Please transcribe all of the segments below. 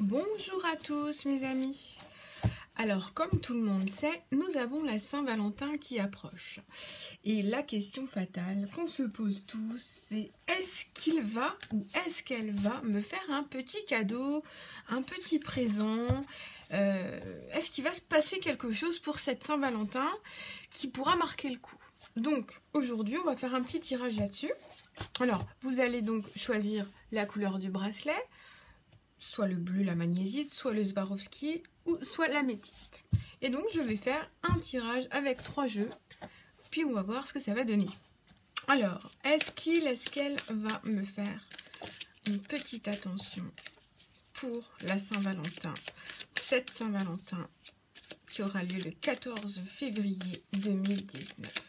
Bonjour à tous mes amis. Alors comme tout le monde sait, nous avons la Saint-Valentin qui approche. Et la question fatale qu'on se pose tous, c'est est-ce qu'il va ou est-ce qu'elle va me faire un petit cadeau, un petit présent? Est-ce qu'il va se passer quelque chose pour cette Saint-Valentin qui pourra marquer le coup? Donc aujourd'hui on va faire un petit tirage là-dessus. Alors vous allez donc choisir la couleur du bracelet, soit le bleu, la magnésique, soit le Swarovski, ou soit l'améthyste. Et donc je vais faire un tirage avec 3 jeux, puis on va voir ce que ça va donner. Alors, est-ce qu'elle va me faire une petite attention pour la Saint-Valentin, cette Saint-Valentin qui aura lieu le 14 février 2019.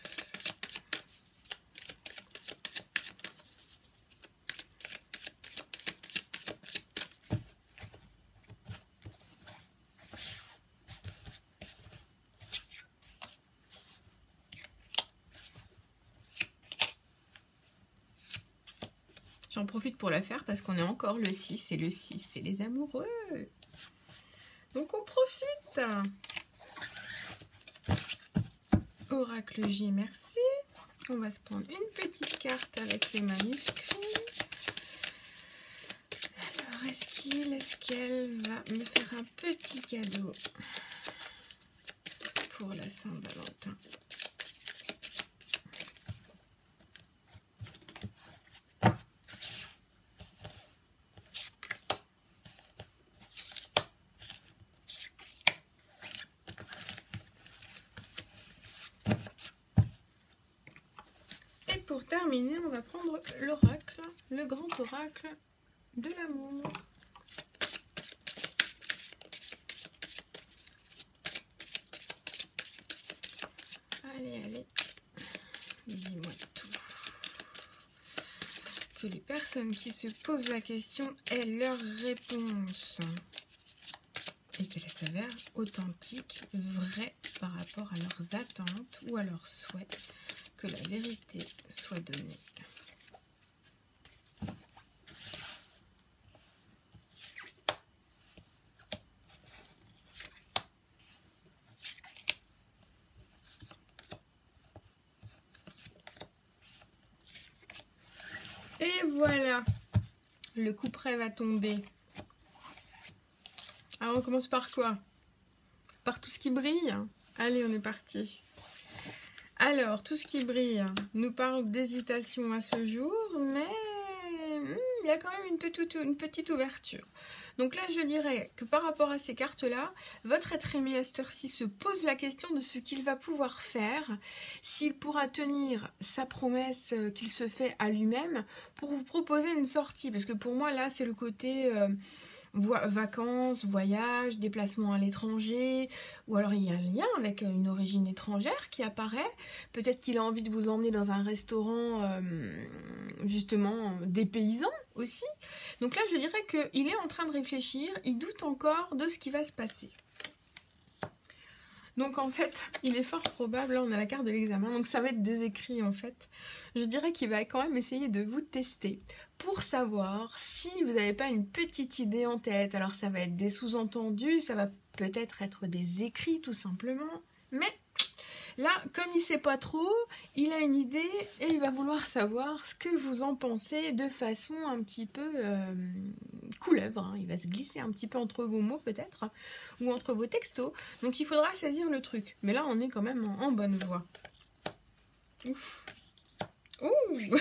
J'en profite pour la faire parce qu'on est encore le 6 et le 6 c'est les amoureux. Donc on profite. Oracle J, merci. On va se prendre une petite carte avec les manuscrits. Alors est-ce qu'elle va me faire un petit cadeau pour la Saint-Valentin? Pour terminer, on va prendre l'oracle, le grand oracle de l'amour. Allez, dis-moi tout. Que les personnes qui se posent la question aient leur réponse et qu'elle s'avère authentique, vraie par rapport à leurs attentes ou à leurs souhaits. Que la vérité soit donnée. Et voilà, le couperet va tomber. Alors on commence par quoi? Par tout ce qui brille? Allez, on est parti. Alors, tout ce qui brille nous parle d'hésitation à ce jour, mais il y a quand même une petite ouverture. Donc là, je dirais que par rapport à ces cartes-là, votre être aimé à cette heure-ci se pose la question de ce qu'il va pouvoir faire, s'il pourra tenir sa promesse qu'il se fait à lui-même pour vous proposer une sortie. Parce que pour moi, là, c'est le côté... vacances, voyages, déplacements à l'étranger, ou alors il y a un lien avec une origine étrangère qui apparaît. Peut-être qu'il a envie de vous emmener dans un restaurant justement dépaysant aussi. Donc là je dirais qu'il est en train de réfléchir, il doute encore de ce qui va se passer. Donc en fait, il est fort probable, là on a la carte de l'examen, donc ça va être des écrits en fait. Je dirais qu'il va quand même essayer de vous tester pour savoir si vous n'avez pas une petite idée en tête. Alors ça va être des sous-entendus, ça va peut-être être des écrits tout simplement. Mais là, comme il ne sait pas trop, il a une idée et il va vouloir savoir ce que vous en pensez de façon un petit peu couleuvre. Hein. Il va se glisser un petit peu entre vos mots peut-être, ou entre vos textos. Donc il faudra saisir le truc. Mais là, on est quand même en bonne voie. Ouf. Ouh.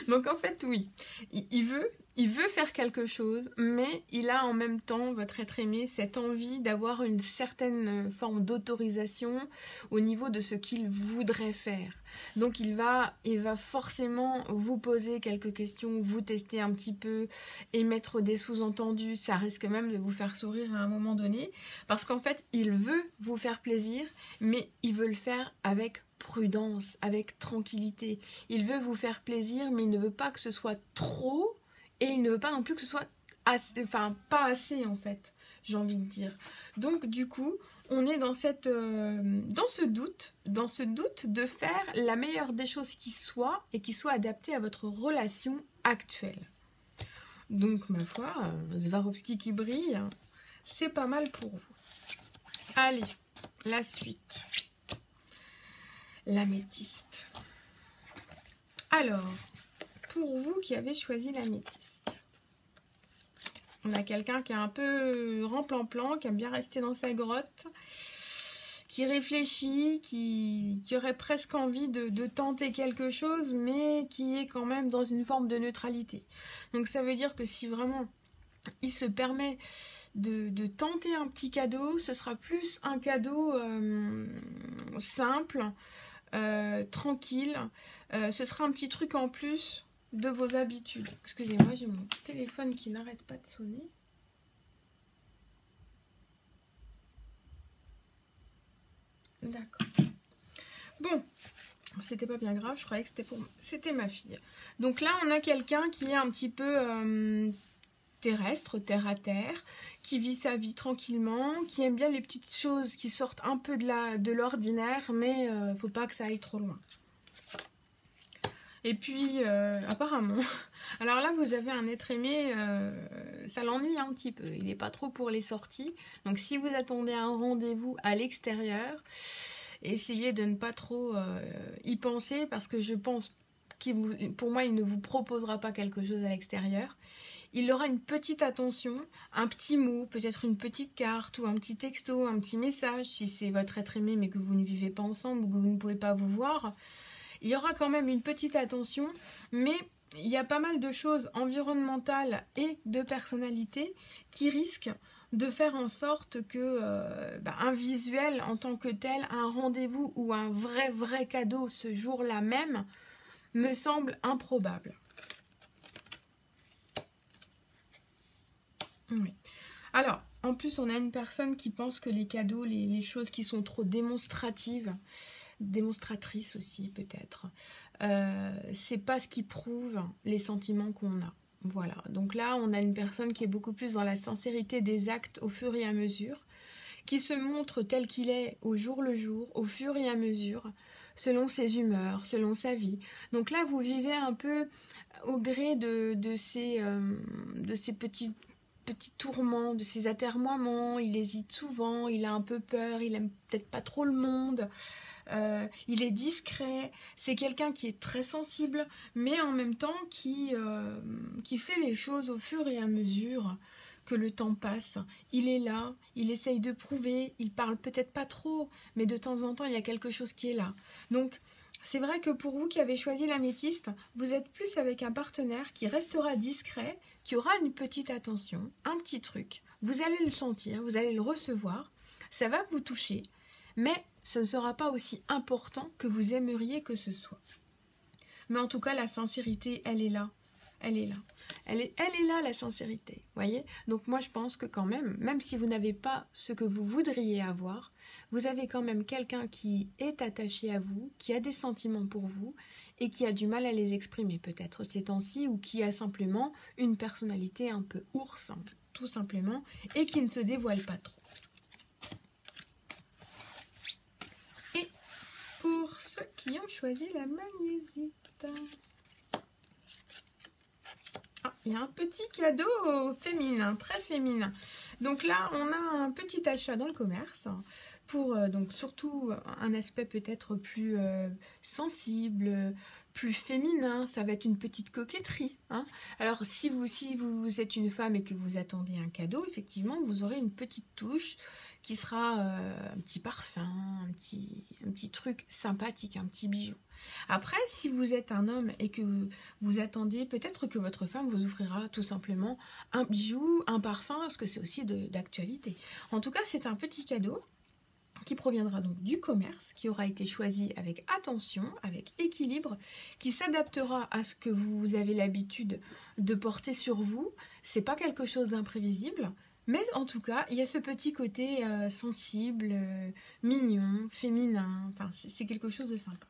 Donc en fait, oui, il veut faire quelque chose, mais il a en même temps, votre être aimé, cette envie d'avoir une certaine forme d'autorisation au niveau de ce qu'il voudrait faire. Donc il va forcément vous poser quelques questions, vous tester un petit peu, émettre des sous-entendus. Ça risque même de vous faire sourire à un moment donné, parce qu'en fait, il veut vous faire plaisir, mais il veut le faire avec prudence, avec tranquillité. Il veut vous faire plaisir, mais il ne veut pas que ce soit trop, et il ne veut pas non plus que ce soit assez, enfin pas assez en fait, j'ai envie de dire. Donc du coup, on est dans cette, dans ce doute de faire la meilleure des choses qui soit et qui soit adaptée à votre relation actuelle. Donc, ma foi, Swarovski qui brille, c'est pas mal pour vous. Allez, la suite. L'améthyste. Alors, pour vous qui avez choisi l'améthyste, on a quelqu'un qui est un peu remplan-plan, qui aime bien rester dans sa grotte, qui réfléchit, qui aurait presque envie de tenter quelque chose, mais qui est quand même dans une forme de neutralité. Donc ça veut dire que si vraiment il se permet de tenter un petit cadeau, ce sera plus un cadeau simple, tranquille. Ce sera un petit truc en plus de vos habitudes. Excusez-moi, j'ai mon téléphone qui n'arrête pas de sonner. D'accord. Bon, c'était pas bien grave, je croyais que c'était ma fille. Donc là, on a quelqu'un qui est un petit peu terrestre, terre à terre, qui vit sa vie tranquillement, qui aime bien les petites choses qui sortent un peu de l'ordinaire, mais faut pas que ça aille trop loin. Et puis, apparemment, alors là, vous avez un être aimé, ça l'ennuie un petit peu. Il n'est pas trop pour les sorties. Donc, si vous attendez un rendez-vous à l'extérieur, essayez de ne pas trop y penser, parce que je pense pour moi, il ne vous proposera pas quelque chose à l'extérieur. Il aura une petite attention, un petit mot, peut-être une petite carte ou un petit texto, un petit message, si c'est votre être aimé mais que vous ne vivez pas ensemble ou que vous ne pouvez pas vous voir. Il y aura quand même une petite attention, mais il y a pas mal de choses environnementales et de personnalité qui risquent de faire en sorte que un visuel en tant que tel, un rendez-vous ou un vrai cadeau ce jour-là même, me semble improbable. Oui. Alors, en plus, on a une personne qui pense que les cadeaux, les choses qui sont trop démonstratives, démonstratrices aussi peut-être, c'est pas ce qui prouve les sentiments qu'on a. Voilà, donc là, on a une personne qui est beaucoup plus dans la sincérité des actes au fur et à mesure, qui se montre tel qu'il est au jour le jour, au fur et à mesure, selon ses humeurs, selon sa vie. Donc là, vous vivez un peu au gré de ces petits tourments, de ses atermoiements. Il hésite souvent, il a un peu peur, il aime peut-être pas trop le monde, il est discret, c'est quelqu'un qui est très sensible, mais en même temps qui fait les choses au fur et à mesure que le temps passe. Il est là, il essaye de prouver, il parle peut-être pas trop, mais de temps en temps il y a quelque chose qui est là. Donc c'est vrai que pour vous qui avez choisi l'améthyste, vous êtes plus avec un partenaire qui restera discret, qui aura une petite attention, un petit truc. Vous allez le sentir, vous allez le recevoir, ça va vous toucher, mais ce ne sera pas aussi important que vous aimeriez que ce soit. Mais en tout cas, la sincérité, elle est là. Elle est là. Elle est là, la sincérité. Voyez ? Donc moi, je pense que quand même si vous n'avez pas ce que vous voudriez avoir, vous avez quand même quelqu'un qui est attaché à vous, qui a des sentiments pour vous et qui a du mal à les exprimer peut-être ces temps-ci, ou qui a simplement une personnalité un peu ours, tout simplement, et qui ne se dévoile pas trop. Et pour ceux qui ont choisi la magnésite... il y a un petit cadeau féminin, très féminin. Donc là, on a un petit achat dans le commerce pour donc surtout un aspect peut-être plus sensible, plus féminin. Ça va être une petite coquetterie. Hein. Alors si vous êtes une femme et que vous attendez un cadeau, effectivement, vous aurez une petite touche qui sera un petit parfum, un petit truc sympathique, un petit bijou. Après, si vous êtes un homme et que vous attendez, peut-être que votre femme vous offrira tout simplement un bijou, un parfum, parce que c'est aussi d'actualité. En tout cas, c'est un petit cadeau qui proviendra donc du commerce, qui aura été choisi avec attention, avec équilibre, qui s'adaptera à ce que vous avez l'habitude de porter sur vous. C'est pas quelque chose d'imprévisible, mais en tout cas, il y a ce petit côté sensible, mignon, féminin, enfin, c'est quelque chose de sympa.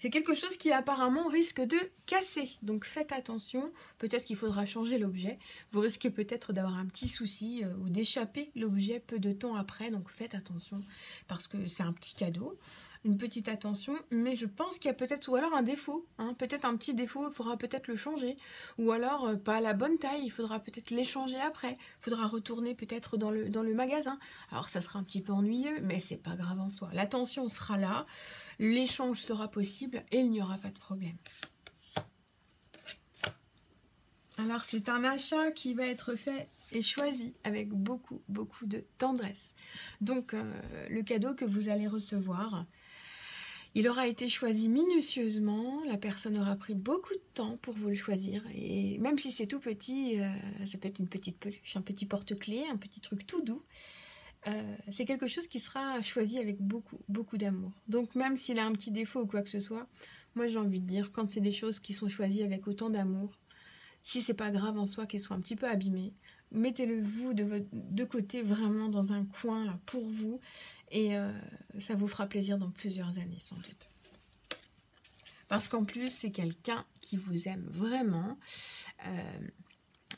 C'est quelque chose qui apparemment risque de casser, donc faites attention, peut-être qu'il faudra changer l'objet, vous risquez peut-être d'avoir un petit souci ou d'échapper l'objet peu de temps après, donc faites attention parce que c'est un petit cadeau. une petite attention, mais je pense qu'il y a peut-être, ou alors un défaut, hein, peut-être un petit défaut, il faudra peut-être le changer, ou alors pas à la bonne taille, il faudra peut-être l'échanger après, il faudra retourner peut-être dans le magasin. Alors ça sera un petit peu ennuyeux, mais c'est pas grave en soi. L'attention sera là, l'échange sera possible et il n'y aura pas de problème. Alors c'est un achat qui va être fait et choisi avec beaucoup de tendresse. Donc le cadeau que vous allez recevoir, il aura été choisi minutieusement, la personne aura pris beaucoup de temps pour vous le choisir, et même si c'est tout petit, ça peut être une petite peluche, un petit porte-clés, un petit truc tout doux, c'est quelque chose qui sera choisi avec beaucoup d'amour. Donc même s'il a un petit défaut ou quoi que ce soit, moi j'ai envie de dire, quand c'est des choses qui sont choisies avec autant d'amour, si c'est pas grave en soi qu'ils soient un petit peu abîmés, mettez-le vous de côté, vraiment dans un coin là, pour vous, et ça vous fera plaisir dans plusieurs années sans doute. Parce qu'en plus c'est quelqu'un qui vous aime vraiment.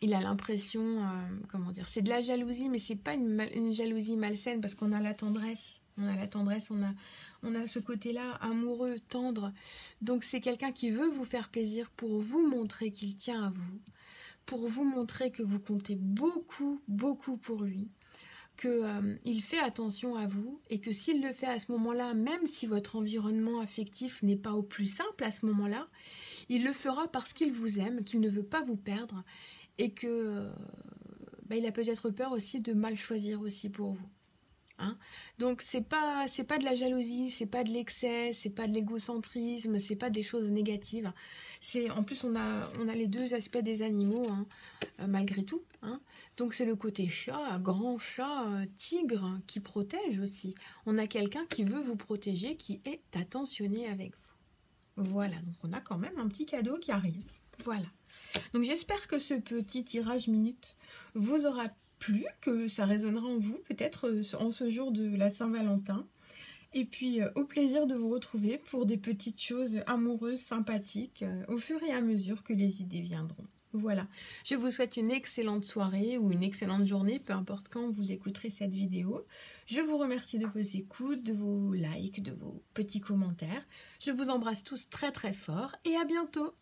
Il a l'impression, comment dire, c'est de la jalousie, mais c'est pas une jalousie malsaine, parce qu'on a la tendresse. On a la tendresse, on a ce côté-là amoureux, tendre. Donc c'est quelqu'un qui veut vous faire plaisir pour vous montrer qu'il tient à vous, pour vous montrer que vous comptez beaucoup pour lui, qu'il fait attention à vous, et que s'il le fait à ce moment-là, même si votre environnement affectif n'est pas au plus simple à ce moment-là, il le fera parce qu'il vous aime, qu'il ne veut pas vous perdre, et que il a peut-être peur aussi de mal choisir aussi pour vous. Hein, donc c'est pas de la jalousie, c'est pas de l'excès, c'est pas de l'égocentrisme, c'est pas des choses négatives. C'est en plus on a les deux aspects des animaux, hein, malgré tout. Hein. Donc c'est le côté chat, grand chat, tigre qui protège aussi. On a quelqu'un qui veut vous protéger, qui est attentionné avec vous. Voilà, donc on a quand même un petit cadeau qui arrive. Voilà. Donc j'espère que ce petit tirage minute vous aura plu, que ça résonnera en vous, peut-être en ce jour de la Saint-Valentin. Et puis au plaisir de vous retrouver pour des petites choses amoureuses, sympathiques, au fur et à mesure que les idées viendront. Voilà, je vous souhaite une excellente soirée ou une excellente journée, peu importe quand vous écouterez cette vidéo. Je vous remercie de vos écoutes, de vos likes, de vos petits commentaires. Je vous embrasse tous très fort et à bientôt.